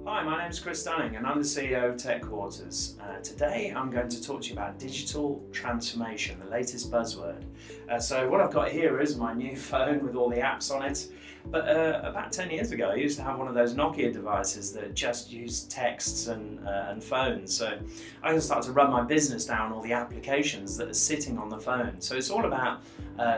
Hi, my name is Chris Dunning and I'm the CEO of Techquarters. Today I'm going to talk to you about digital transformation, the latest buzzword. So what I've got here is my new phone with all the apps on it. But about 10 years ago I used to have one of those Nokia devices that just used texts and phones. So I can start to run my business down all the applications that are sitting on the phone. So it's all about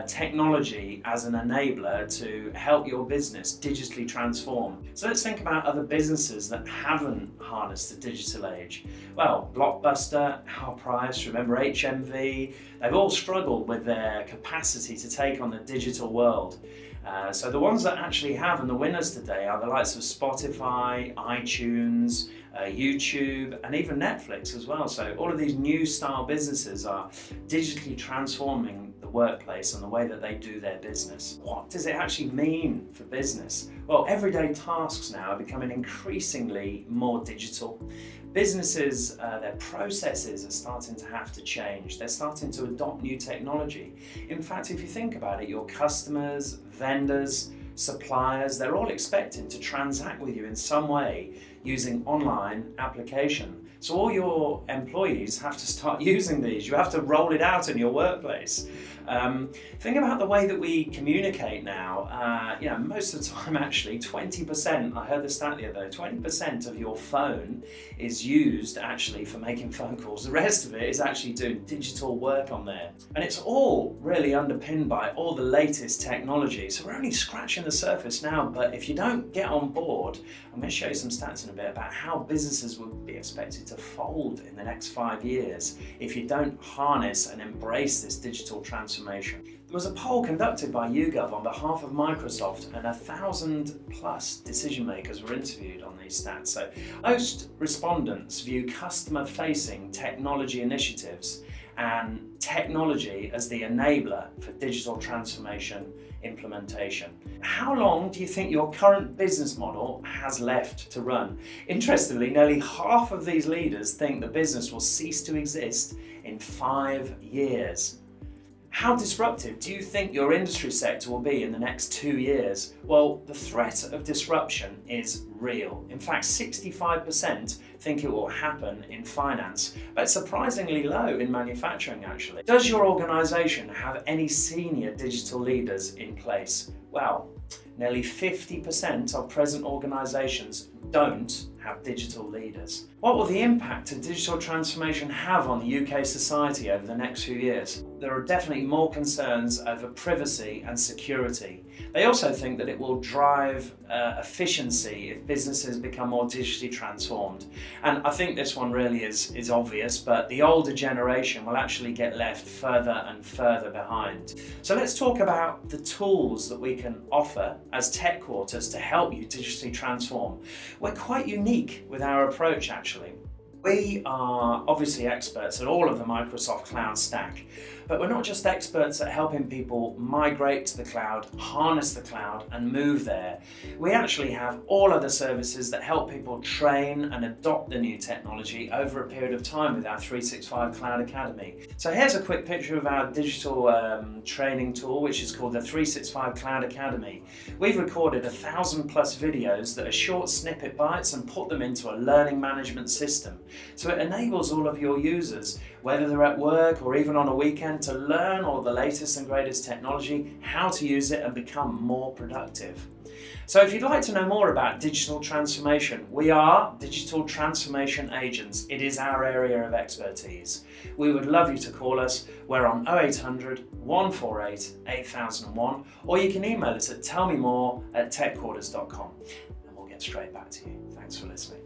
technology as an enabler to help your business digitally transform. So let's think about other businesses that haven't harnessed the digital age. Well, Blockbuster, Our Price, remember HMV, they've all struggled with their capacity to take on the digital world. So the ones that actually have, and the winners today, are the likes of Spotify, iTunes, YouTube, and even Netflix as well. So all of these new style businesses are digitally transforming the workplace and the way that they do their business. What does it actually mean for business? Well, everyday tasks now are becoming increasingly more digital. Businesses, their processes are starting to have to change. They're starting to adopt new technology. In fact, if you think about it, your customers, vendors, suppliers, they're all expected to transact with you in some way using online application. So all your employees have to start using these. You have to roll it out in your workplace. Think about the way that we communicate now. Most of the time actually 20%, I heard the stat the other day, 20% of your phone is used actually for making phone calls. The rest of it is actually doing digital work on there. And it's all really underpinned by all the latest technology. So we're only scratching the surface now, but if you don't get on board, I'm going to show you some stats in a bit about how businesses will be expected to fold in the next 5 years if you don't harness and embrace this digital transformation. There was a poll conducted by YouGov on behalf of Microsoft, and 1,000+ decision makers were interviewed on these stats. So most respondents view customer-facing technology initiatives and technology as the enabler for digital transformation implementation. How long do you think your current business model has left to run? Interestingly, nearly half of these leaders think the business will cease to exist in 5 years. How disruptive do you think your industry sector will be in the next 2 years? Well, the threat of disruption is real. In fact, 65% think it will happen in finance, but it's surprisingly low in manufacturing actually. Does your organisation have any senior digital leaders in place? Well, nearly 50% of present organisations don't have digital leaders. What will the impact of digital transformation have on the UK society over the next few years? There are definitely more concerns over privacy and security. They also think that it will drive efficiency if businesses become more digitally transformed. And I think this one really is obvious, but the older generation will actually get left further and further behind. So let's talk about the tools that we can offer as Techquarters to help you digitally transform. We're quite unique with our approach actually. We are obviously experts at all of the Microsoft cloud stack, but we're not just experts at helping people migrate to the cloud, harness the cloud and move there. We actually have all other services that help people train and adopt the new technology over a period of time with our 365 Cloud Academy. So here's a quick picture of our digital training tool, which is called the 365 Cloud Academy. We've recorded 1,000+ videos that are short snippet bites and put them into a learning management system. So it enables all of your users, whether they're at work or even on a weekend, to learn all the latest and greatest technology, how to use it and become more productive. So if you'd like to know more about digital transformation, we are digital transformation agents. It is our area of expertise. We would love you to call us. We're on 0800 148 8001, or you can email us at tellmemore@techquarters.com and we'll get straight back to you. Thanks for listening.